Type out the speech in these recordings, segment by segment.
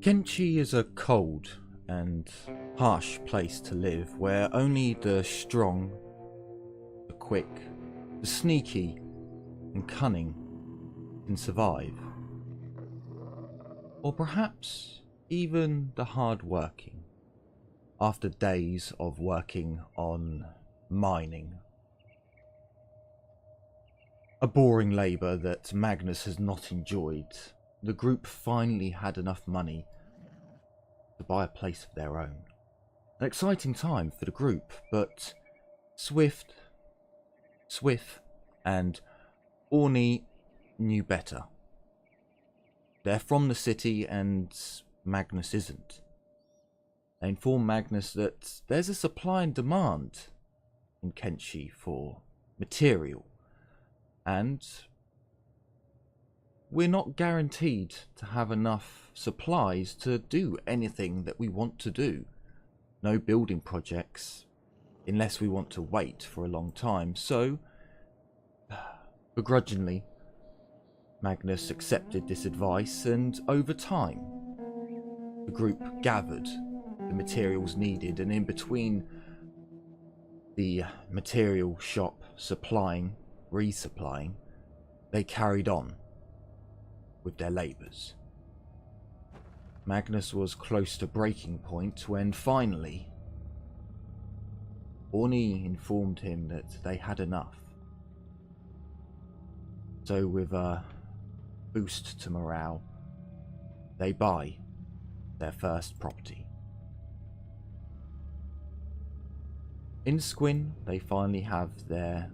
Kenshi is a cold and harsh place to live where only the strong, the quick, the sneaky and cunning can survive. Or perhaps even the hard-working, after days of working on mining. A boring labour that Magness has not enjoyed. The group finally had enough money to buy a place of their own. An exciting time for the group, but Swift, and Orny knew better. They're from the city and Magness isn't. They inform Magness that there's a supply and demand in Kenshi for material, and we're not guaranteed to have enough supplies to do anything that we want to do. No building projects, unless we want to wait for a long time. So, begrudgingly, Magness accepted this advice, and over time, the group gathered the materials needed, and in between the material shop supplying, resupplying, they carried on with their labours. Magness was close to breaking point when finally Orny informed him that they had enough. So with a boost to morale, they buy their first property. In Squin, they finally have their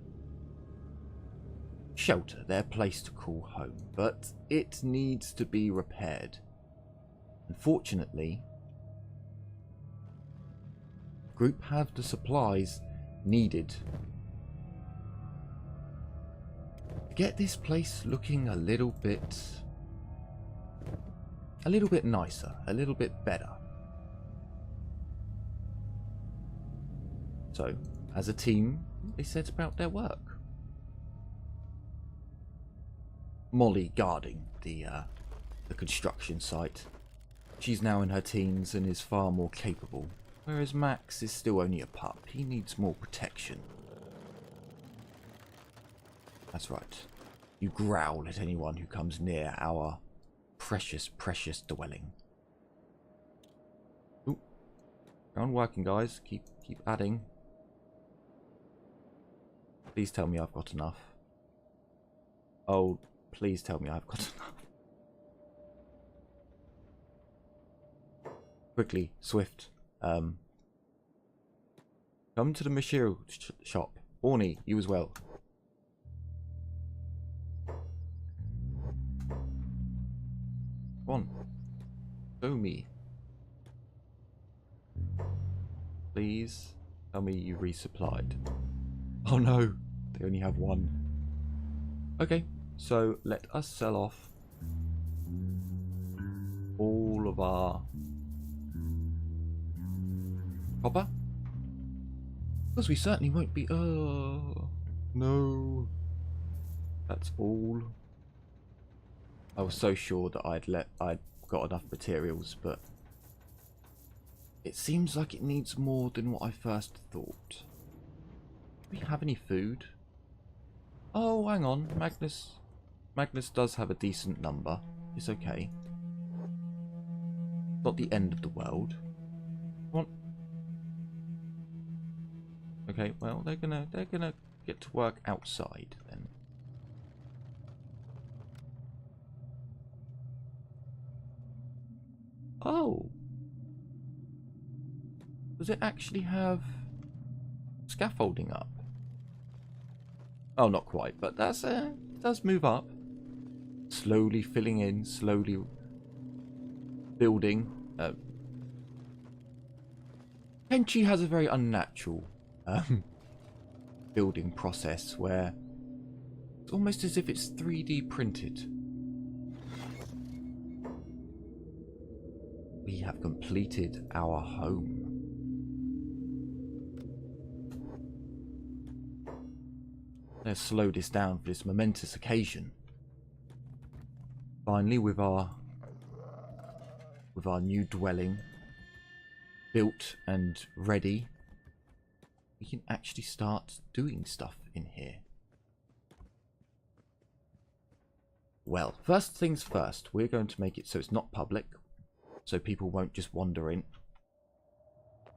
shelter, their place to call home, but it needs to be repaired. Unfortunately, the group have the supplies needed to get this place looking a little bit nicer, a little bit better. So, as a team, they set about their work. Molly guarding the construction site. She's now in her teens and is far more capable, whereas Max is still only a pup. He needs more protection. That's right. You growl at anyone who comes near our precious, precious dwelling. Ooh. Go on working, guys. Keep adding. Please tell me I've got enough. Oh, please tell me I've got enough. Quickly, Swift. Come to the material shop. Orny, you as well. Come on. Show me. Please tell me you resupplied. Oh no, they only have one. Okay, so let us sell off all of our copper, because we certainly won't be. Oh no, that's all. I was so sure that I'd got enough materials, but it seems like it needs more than what I first thought. Do we have any food? Oh, hang on, Magness does have a decent number. It's okay. Not the end of the world. Come on. Okay, well they're gonna get to work outside then. Oh. Does it actually have scaffolding up? Oh, not quite, but that's it does move up. Slowly filling in, slowly building. Kenshi has a very unnatural building process where it's almost as if it's 3D printed. We have completed our home. Let's slow this down for this momentous occasion. Finally, with our with our new dwelling built and ready, we can actually start doing stuff in here. Well, first things first, we're going to make it so it's not public, so people won't just wander in.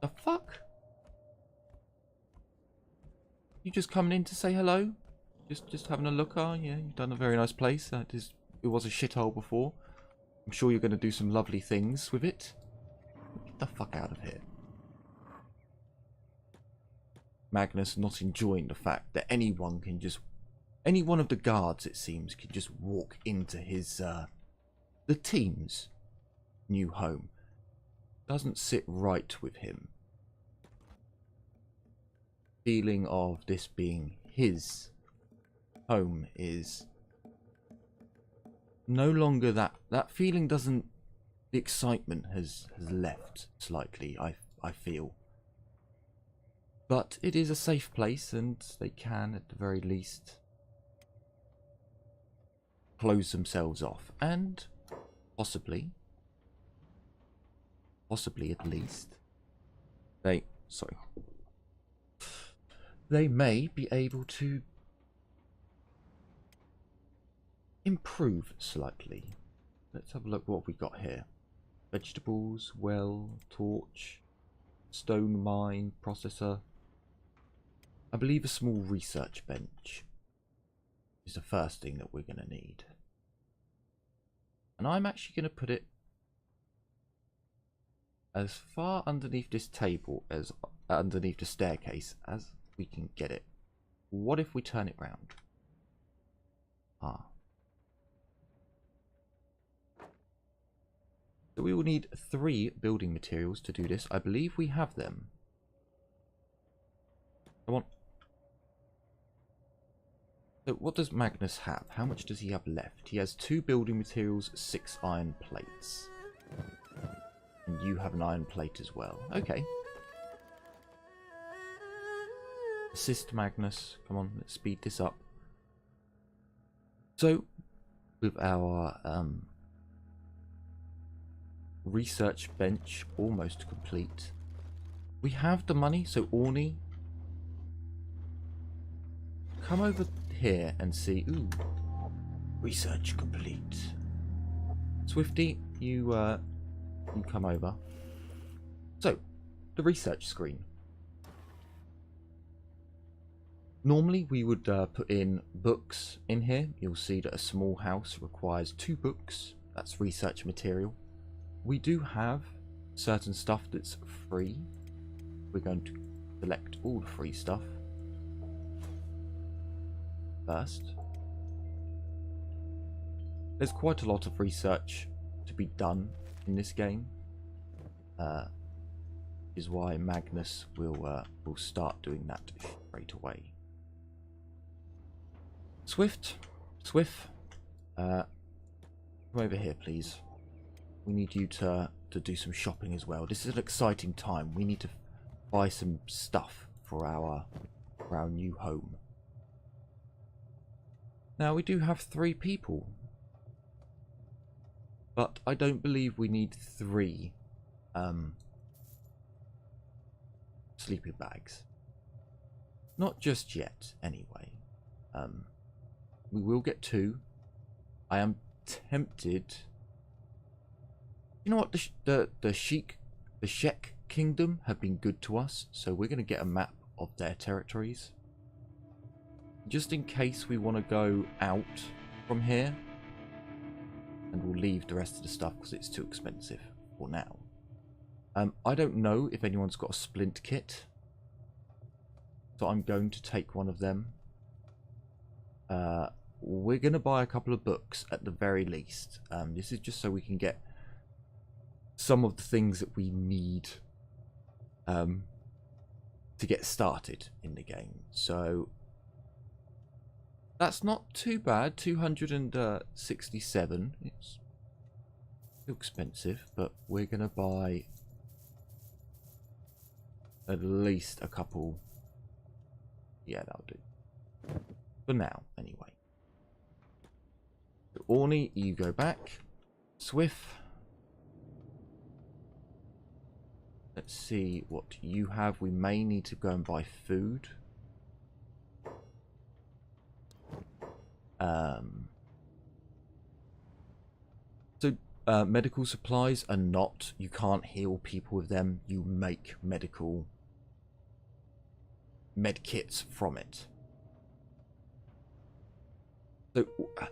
The fuck? You just coming in to say hello? Just having a look, yeah, you've done a very nice place. It was a shithole before. I'm sure you're going to do some lovely things with it. Get the fuck out of here. Magness not enjoying the fact that anyone can just... Any one of the guards, it seems, can just walk into his... the team's new home. Doesn't sit right with him. Feeling of this being his home is no longer that feeling doesn't... The excitement has left slightly, I feel. But it is a safe place, and they can, at the very least, close themselves off. And possibly at least, they may be able to improve slightly. Let's have a look what we got here. Vegetables, well, torch, stone mine, processor. I believe a small research bench is the first thing that we're going to need. And I'm actually going to put it as far underneath this table, as underneath the staircase, as we can get it. What if we turn it round? So we will need 3 building materials to do this. I believe we have them. Come on. So what does Magness have? How much does he have left? He has 2 building materials, 6 iron plates. And you have an iron plate as well. Okay. Assist Magness. Come on, let's speed this up. So, with our research bench almost complete, we have the money. So Orny, come over here and see. Ooh, research complete. Swifty, you come over. So, the research screen. Normally we would put in books in here. You'll see that a small house requires 2 books. That's research material. We do have certain stuff that's free. We're going to select all the free stuff first. There's quite a lot of research to be done in this game. Is why Magness will start doing that straight away. Swift, come over here, please. We need you to do some shopping as well. This is an exciting time. We need to buy some stuff for our new home. Now, we do have 3 people, but I don't believe we need 3 sleeping bags. Not just yet, anyway. We will get 2. I am tempted. You know what? The Shek Kingdom have been good to us, so we're going to get a map of their territories, just in case we want to go out from here. And we'll leave the rest of the stuff because it's too expensive for now. I don't know if anyone's got a splint kit, so I'm going to take one of them. We're going to buy a couple of books at the very least. This is just so we can get some of the things that we need to get started in the game. So that's not too bad. 267. It's too expensive, but we're going to buy at least a couple. Yeah, that'll do. For now, anyway. So Orny, you go back. Swift, Let's see what you have. We may need to go and buy food. Medical supplies are not, you can't heal people with them. You make medical med kits from it. So,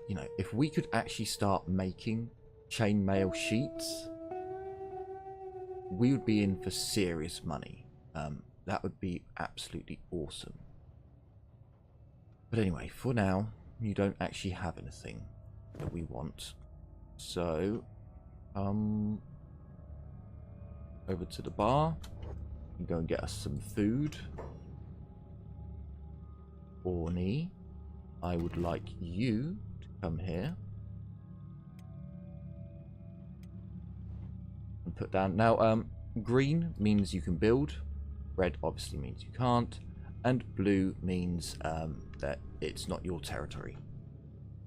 you know, if we could actually start making chainmail sheets, we would be in for serious money. That would be absolutely awesome. But anyway, for now, you don't actually have anything that we want. So, over to the bar and go and get us some food. Orny, I would like you to come here and put down. Now, green means you can build. Red obviously means you can't. And blue means that it's not your territory.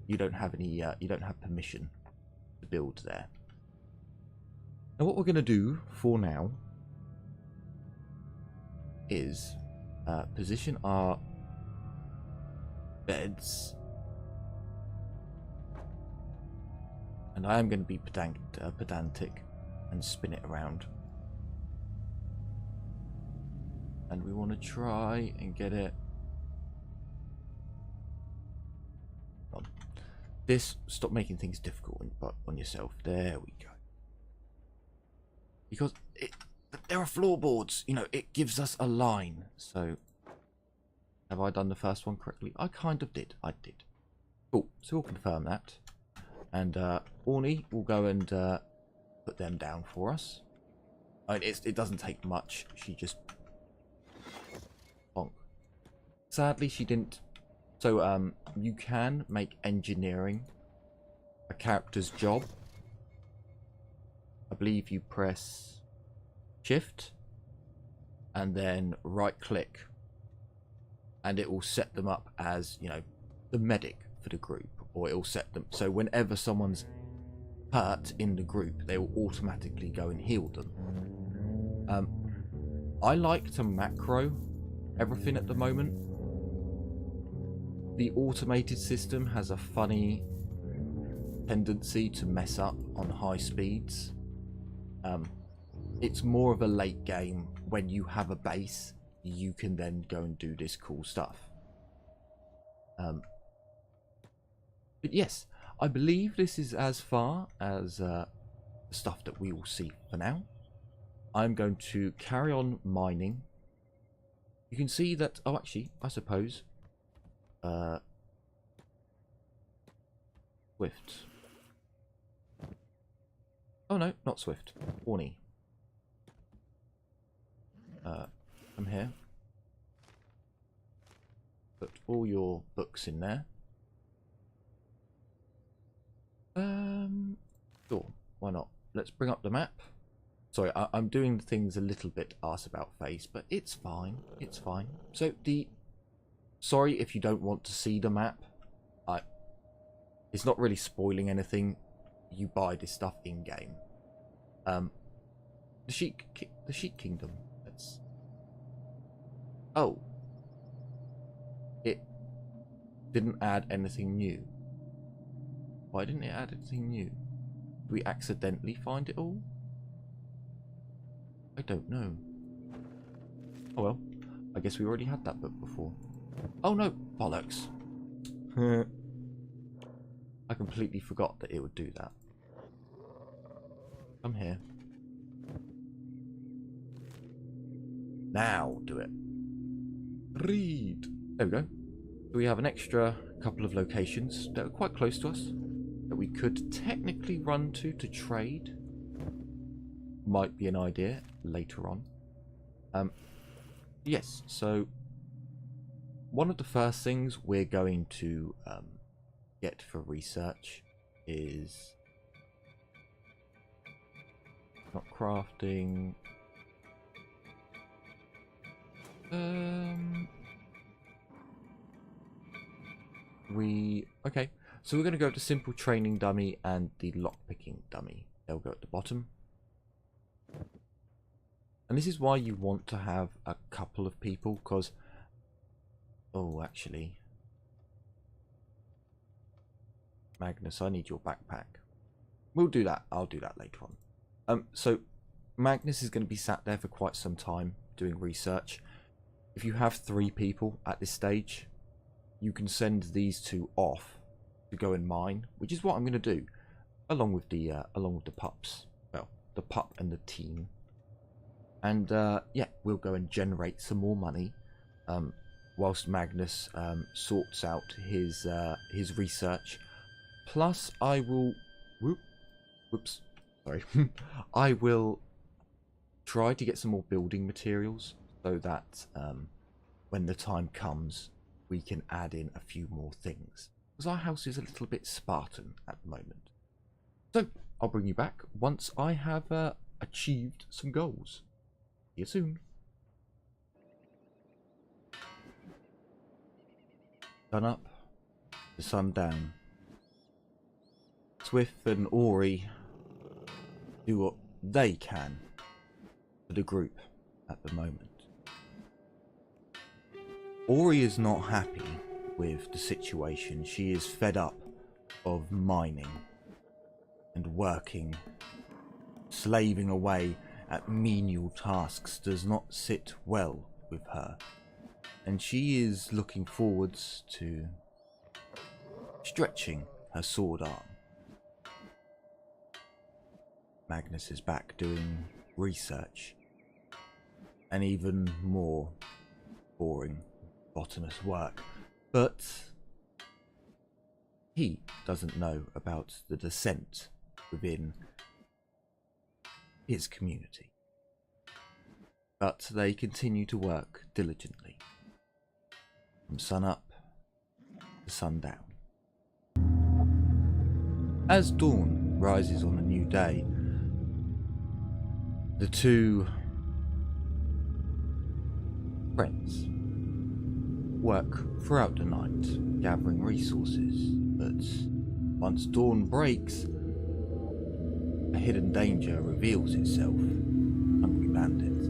You don't have any. You don't have permission to build there. Now, what we're going to do for now is position our beds, and I am going to be pedantic and spin it around, and we want to try and get it on. This, stop making things difficult on yourself. There we go. Because there are floorboards, you know, it gives us a line. So, have I done the first one correctly? I kind of did. I did. Cool. So we'll confirm that. And Orny will go and put them down for us. I mean, it doesn't take much. She just... bonk. Sadly, she didn't... So, you can make engineering a character's job. I believe you press Shift and then right click, and it will set them up as, you know, the medic for the group, or it will set them so whenever someone's hurt in the group, they will automatically go and heal them. I like to macro everything at the moment. The automated system has a funny tendency to mess up on high speeds. It's more of a late game. When you have a base, you can then go and do this cool stuff. But yes, I believe this is as far as the stuff that we will see for now. I'm going to carry on mining. You can see that... oh, actually, I suppose... Swift. Oh no, not Swift. Orny. Come here. Put all your books in there. Sure, why not? Let's bring up the map. Sorry, I'm doing things a little bit arse about face, but it's fine. It's fine. So sorry if you don't want to see the map. It's not really spoiling anything. You buy this stuff in game. The Sheik Kingdom. That's... oh, it didn't add anything new. Why didn't it add anything new? Did we accidentally find it all? I don't know. Oh well, I guess we already had that book before. Oh no, bollocks. I completely forgot that it would do that. Come here. Now do it. Read. There we go. So we have an extra couple of locations that are quite close to us that we could technically run to trade. Might be an idea later on. Yes, so one of the first things we're going to get for research is not crafting. Okay, so we're going to go to simple training dummy and the lockpicking dummy. They'll go at the bottom. And this is why you want to have a couple of people, because... Oh, actually... Magness, I need your backpack. We'll do that. I'll do that later on. So, Magness is going to be sat there for quite some time doing research. If you have 3 people at this stage, you can send these 2 off to go and mine, which is what I'm going to do, along with the pups. Well, the pup and the team. And yeah, we'll go and generate some more money, whilst Magness sorts out his research. Plus, I will. Whoops. Sorry. I will try to get some more building materials so that when the time comes, we can add in a few more things. Because our house is a little bit Spartan at the moment. So, I'll bring you back once I have achieved some goals. See you soon. Sun up, the sun down. Swift and Ori do what they can for the group at the moment. Ori is not happy with the situation. She is fed up of mining and working. Slaving away at menial tasks does not sit well with her. And she is looking forwards to stretching her sword arm. Magness is back doing research and even more boring botanist work, but he doesn't know about the dissent within his community. But they continue to work diligently from sun up to sun down. As dawn rises on a new day, the 2 friends work throughout the night, gathering resources, but once dawn breaks, a hidden danger reveals itself. Hungry bandits.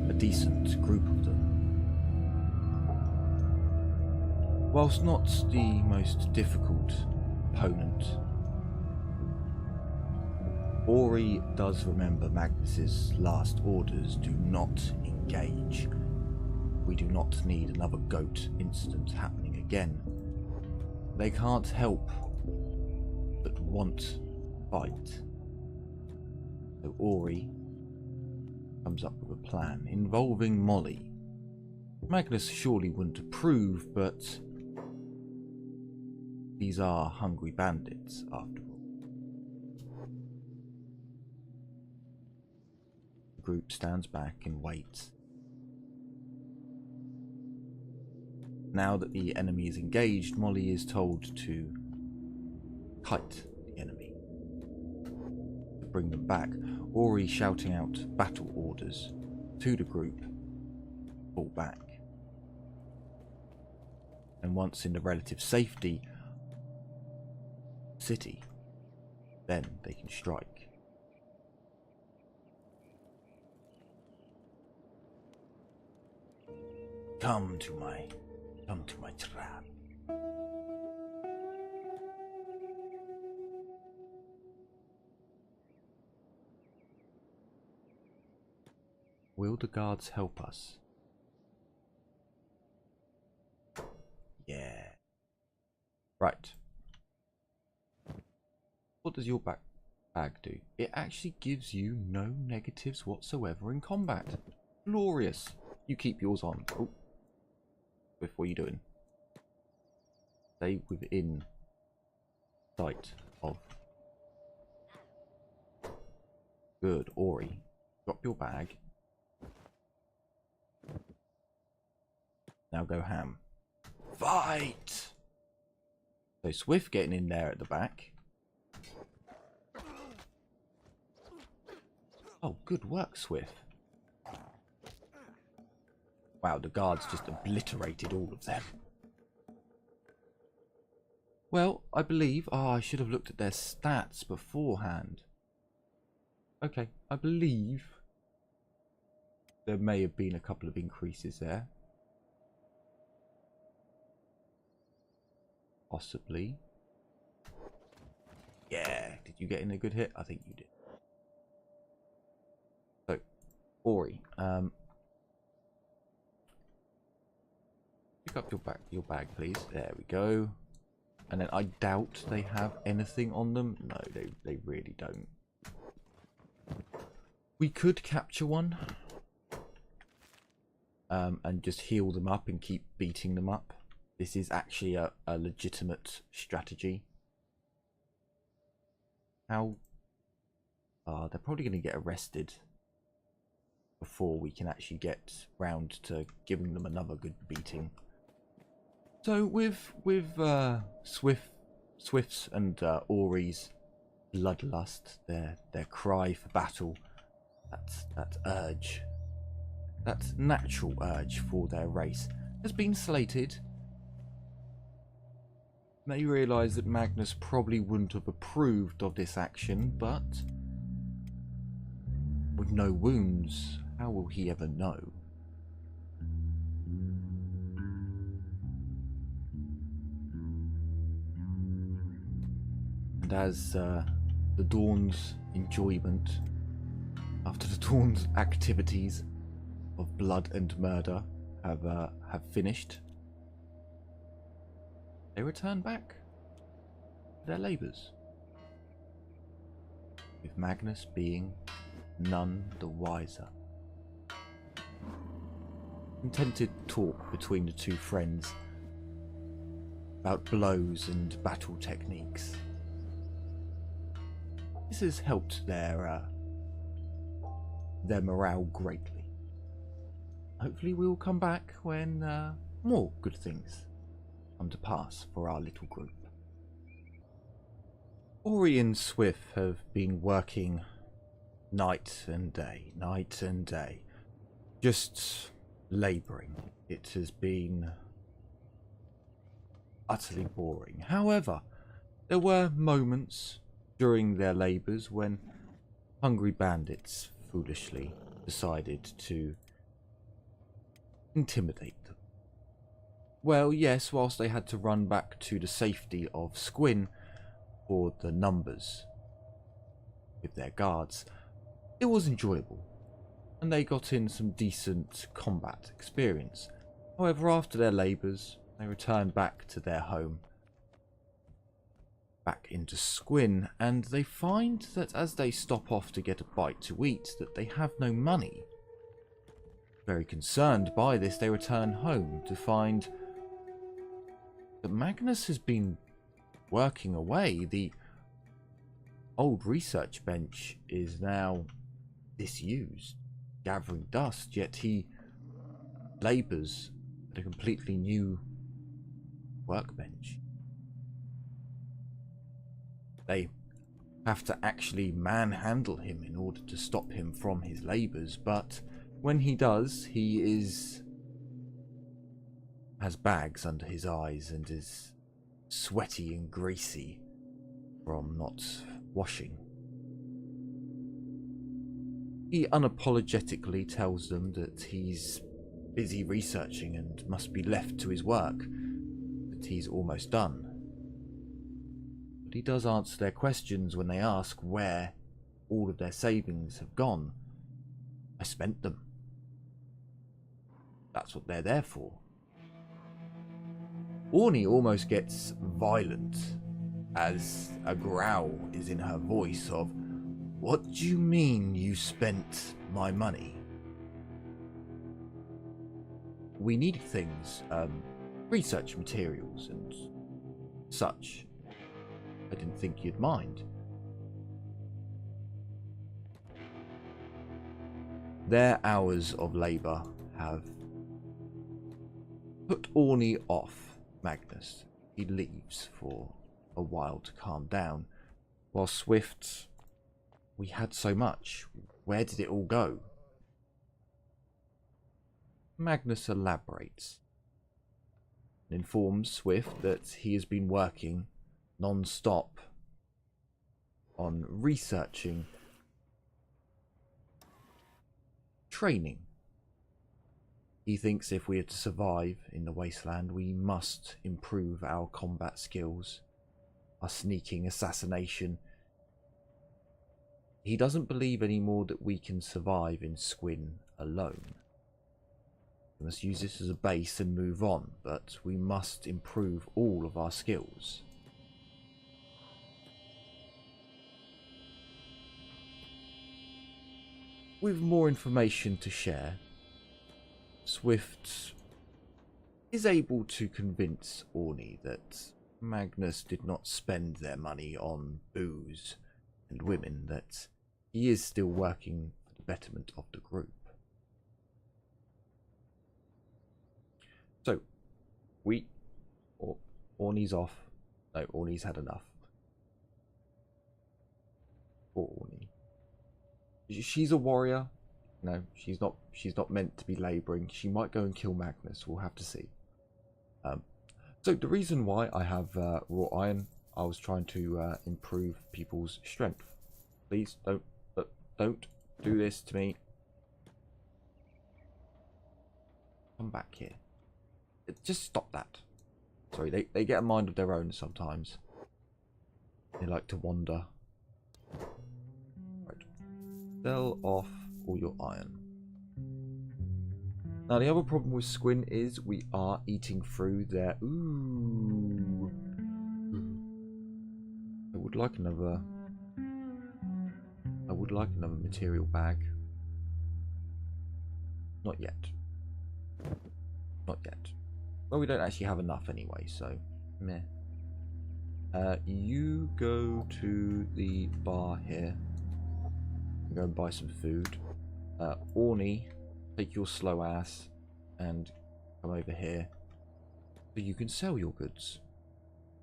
A decent group of them. Whilst not the most difficult opponent, Ori does remember Magnus's last orders: do not engage. We do not need another goat incident happening again. They can't help but want fight. So Ori comes up with a plan involving Molly. Magness surely wouldn't approve, but these are hungry bandits after all. The group stands back and waits. Now that the enemy is engaged, Molly is told to kite the enemy to bring them back. Ori shouting out battle orders to the group, fall back. And once in the relative safety city, then they can strike. Come to my trap. Will the guards help us? Yeah. Right. What does your bag do? It actually gives you no negatives whatsoever in combat. Glorious. You keep yours on. Oh. What are you doing? Stay within sight of. Good, Ori. Drop your bag. Now go ham. Fight! So Swift getting in there at the back. Oh, good work, Swift. Wow, the guards just obliterated all of them. Well, I believe... Oh, I should have looked at their stats beforehand. Okay, I believe there may have been a couple of increases there. Possibly. Yeah, did you get in a good hit? I think you did. So, Ori, pick up your bag, please. There we go. And then I doubt they have anything on them. No, they really don't. We could capture one. And just heal them up and keep beating them up. This is actually a legitimate strategy. How? They're probably going to get arrested before we can actually get round to giving them another good beating. So with Swift's and Ori's bloodlust, their cry for battle, that urge, that natural urge for their race has been slated. They realise that Magness probably wouldn't have approved of this action, but with no wounds, how will he ever know? And as the Dawn's enjoyment, after the Dawn's activities of blood and murder have finished, they return back to their labours, with Magness being none the wiser. Contented talk between the two friends about blows and battle techniques. This has helped their morale greatly. Hopefully we will come back when more good things come to pass for our little group. Ori and Swift have been working night and day, just labouring. It has been utterly boring. However, there were moments during their labours when hungry bandits foolishly decided to intimidate them. Well, yes, whilst they had to run back to the safety of Squin for the numbers with their guards, it was enjoyable, and they got in some decent combat experience. However, after their labours, they returned back to their home, back into Squin, and they find that as they stop off to get a bite to eat, that they have no money. Very concerned by this, they return home to find that Magness has been working away. The old research bench is now disused, gathering dust, yet he labours at a completely new workbench. They have to actually manhandle him in order to stop him from his labours, but when he does, he has bags under his eyes and is sweaty and greasy from not washing. He unapologetically tells them that he's busy researching and must be left to his work, that he's almost done. But he does answer their questions when they ask where all of their savings have gone. I spent them. That's what they're there for. Orny almost gets violent as a growl is in her voice of, "What do you mean you spent my money?" We need things, research materials and such. I didn't think you'd mind. Their hours of labour have put Orny off Magness. He leaves for a while to calm down, while Swift, we had so much. Where did it all go? Magness elaborates and informs Swift that he has been working non-stop on researching training He thinks if we are to survive in the wasteland, we must improve our combat skills, our sneaking, assassination. He doesn't believe anymore that we can survive in Squin alone. We must use this as a base and move on, but we must improve all of our skills. With more information to share, Swift is able to convince Orny that Magness did not spend their money on booze and women, that he is still working for the betterment of the group. So, Orny's off. No, Orny's had enough. Poor Orny. She's a warrior. No, she's not meant to be labouring. She might go and kill Magness. We'll have to see. So the reason why I have raw iron, I was trying to improve people's strength. Please don't do this to me. Come back here. Just stop that. Sorry, they get a mind of their own sometimes. They like to wander. Right. Sell off all your iron. Now the other problem with Squin is we are eating through their... Ooh. I would like another material bag. Not yet. Not yet. Well, we don't actually have enough anyway, so meh. You go to the bar here. Go and buy some food. Orny, take your slow ass and come over here so you can sell your goods.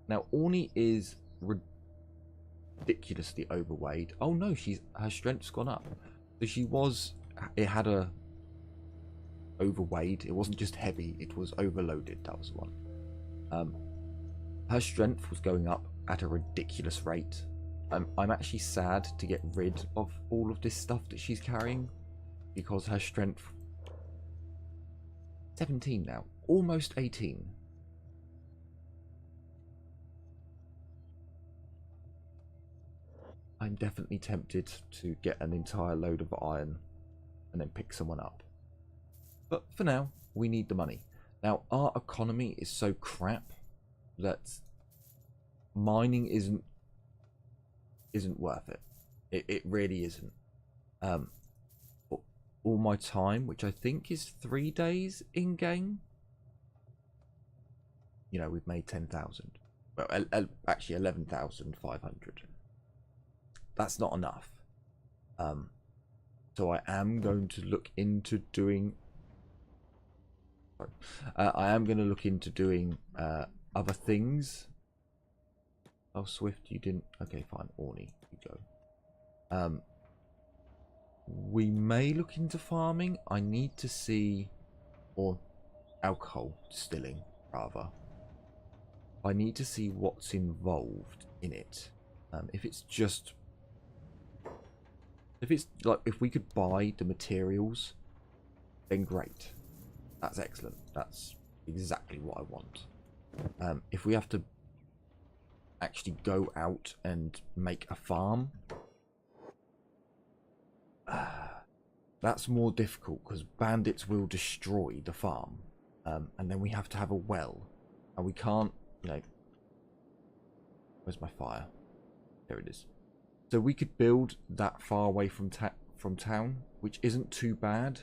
Now, Orny is ridiculously overweight. Oh no, her strength's gone up. So it had a overweight. It wasn't just heavy, it was overloaded. That was one. Her strength was going up at a ridiculous rate. I'm actually sad to get rid of all of this stuff that she's carrying, because her strength 17 now, almost 18. I'm definitely tempted to get an entire load of iron and then pick someone up. But for now, we need the money. Now, our economy is so crap that mining isn't worth it. It really isn't. All my time, which I think is 3 days in game, you know, we've made 10,000. Well, actually 11,500. That's not enough. So I am going to look into doing. I am going to look into doing other things. Oh, Swift, you didn't. Okay, fine. Orny, you go. We may look into farming. I need to see, or alcohol distilling, rather. I need to see what's involved in it. If it's like, if we could buy the materials, then great. That's excellent. That's exactly what I want. If we have to actually go out and make a farm, that's more difficult because bandits will destroy the farm, and then we have to have a well, and we can't, you know. Where's my fire? There it is. So we could build that far away from town, which isn't too bad.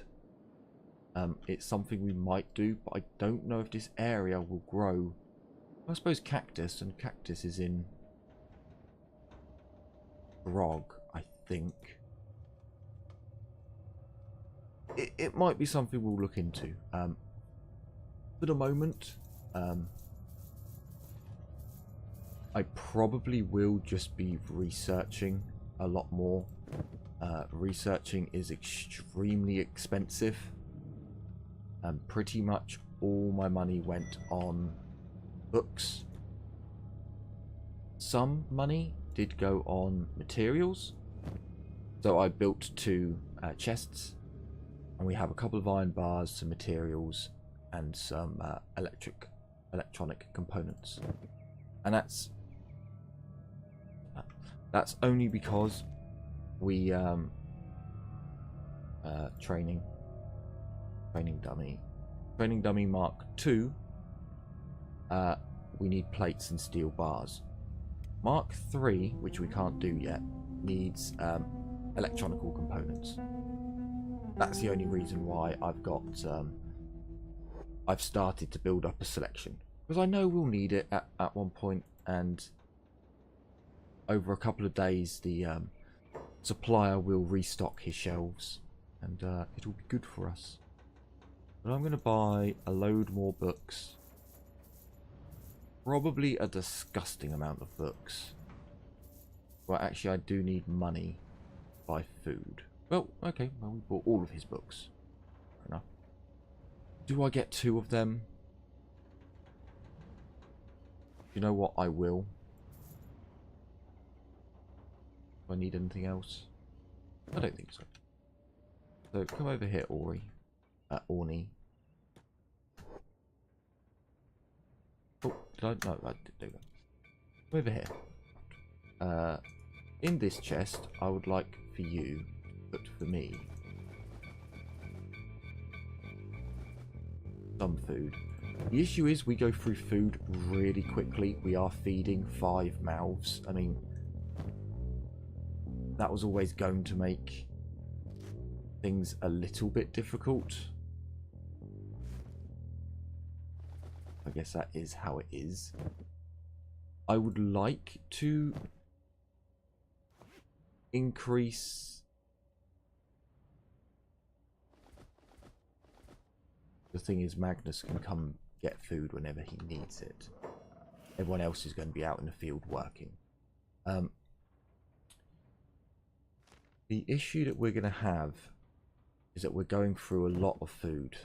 It's something we might do, but I don't know if this area will grow. I suppose cactus, and cactus is in Grog, I think. It might be something we'll look into. For the moment, I probably will just be researching a lot more. Researching is extremely expensive. Pretty much all my money went on books. Some money did go on materials. So I built 2 chests. And we have a couple of iron bars, some materials, and some electronic components. And that's only because we training dummy Mark II. We need plates and steel bars. Mark III, which we can't do yet, needs electronical components. That's the only reason why I've started to build up a selection, because I know we'll need it at one point, and over a couple of days the supplier will restock his shelves, and it'll be good for us. But I'm going to buy a load more books. Probably a disgusting amount of books. Well, actually, I do need money to buy food. Well, okay, well, we bought all of his books. Fair enough. Do I get 2 of them? You know what? I will. Do I need anything else? I don't think so. So, come over here, Orny. Oh, did I? No, I did do that. Come over here. In this chest, I would like for you to put for me some food. The issue is we go through food really quickly. We are feeding 5 mouths. I mean, that was always going to make things a little bit difficult. I guess that is how it is. I would like to increase the thing is Magness can come get food whenever he needs it. Everyone else is going to be out in the field working. The issue that we're going to have is that we're going through a lot of food.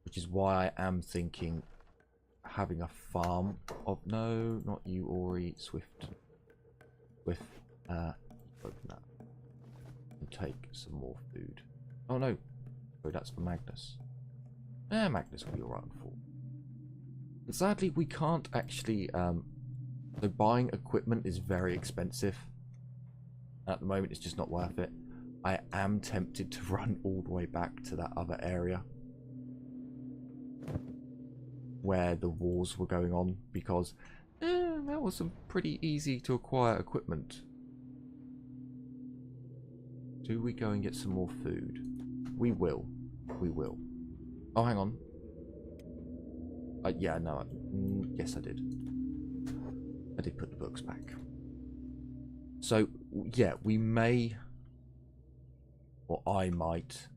Which is why I am thinking having a farm of... No, not you, Ori. Swift. Open that. And take some more food. Oh no. Oh, that's for Magness. Magness will be alright on full. But sadly, we can't actually... so buying equipment is very expensive. At the moment, it's just not worth it. I am tempted to run all the way back to that other area where the wars were going on, because that was some pretty easy to acquire equipment. Do we go and get some more food? We will. We will. Oh, hang on. Yeah, no. Yes, I did. I did put the books back. So, yeah, we may, or I might,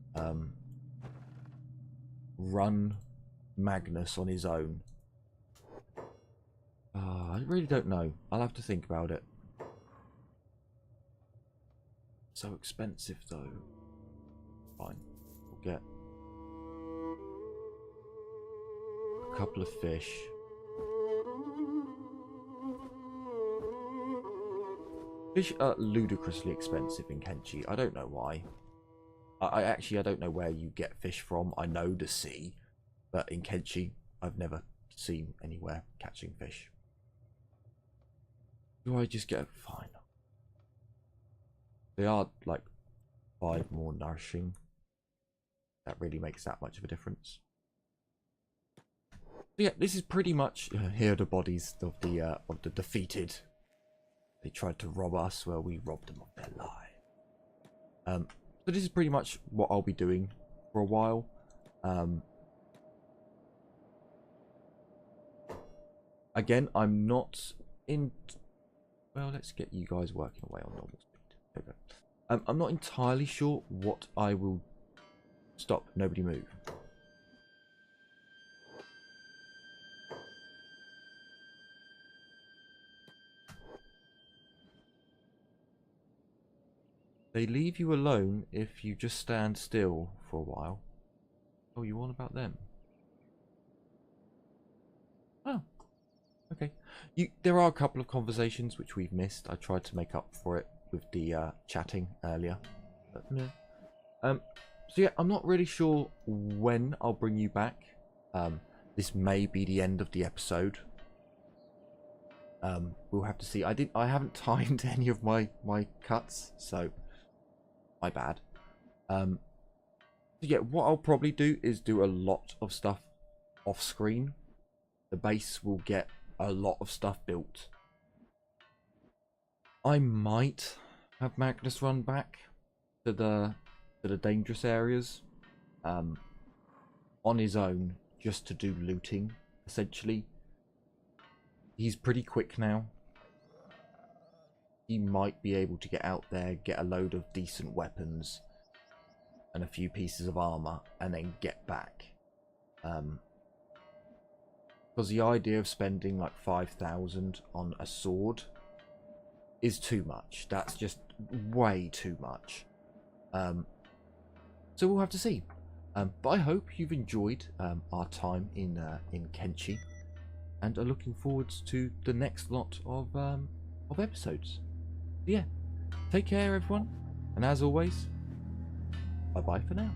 run Magness on his own. I really don't know. I'll have to think about it. So expensive though. Fine. We'll get a couple of fish. Fish are ludicrously expensive in Kenshi. I don't know why. I don't know where you get fish from. I know the sea. But in Kenshi, I've never seen anywhere catching fish. Do I just get... Fine. They are like 5 more nourishing. That really makes that much of a difference. So yeah, this is pretty much... here are the bodies of the defeated. They tried to rob us. Well, we robbed them of their life. So this is pretty much what I'll be doing for a while. Again, I'm not in... Well, let's get you guys working away on normal speed. There we go. I'm not entirely sure what I will... Stop. Nobody move. They leave you alone if you just stand still for a while. Oh, you on about them? Oh. Okay. There are a couple of conversations which we've missed. I tried to make up for it with the chatting earlier. But no. So yeah, I'm not really sure when I'll bring you back. This may be the end of the episode. We'll have to see. I haven't timed any of my cuts, so my bad. So yeah, what I'll probably do is do a lot of stuff off screen. The base will get a lot of stuff built. I might have Magness run back to the dangerous areas on his own, just to do looting, essentially. He's pretty quick now. He might be able to get out there, get a load of decent weapons and a few pieces of armor, and then get back. Because the idea of spending like 5,000 on a sword is too much. That's just way too much. So we'll have to see. But I hope you've enjoyed our time in Kenshi, and are looking forward to the next lot of episodes. So yeah, take care everyone, and as always, bye bye for now.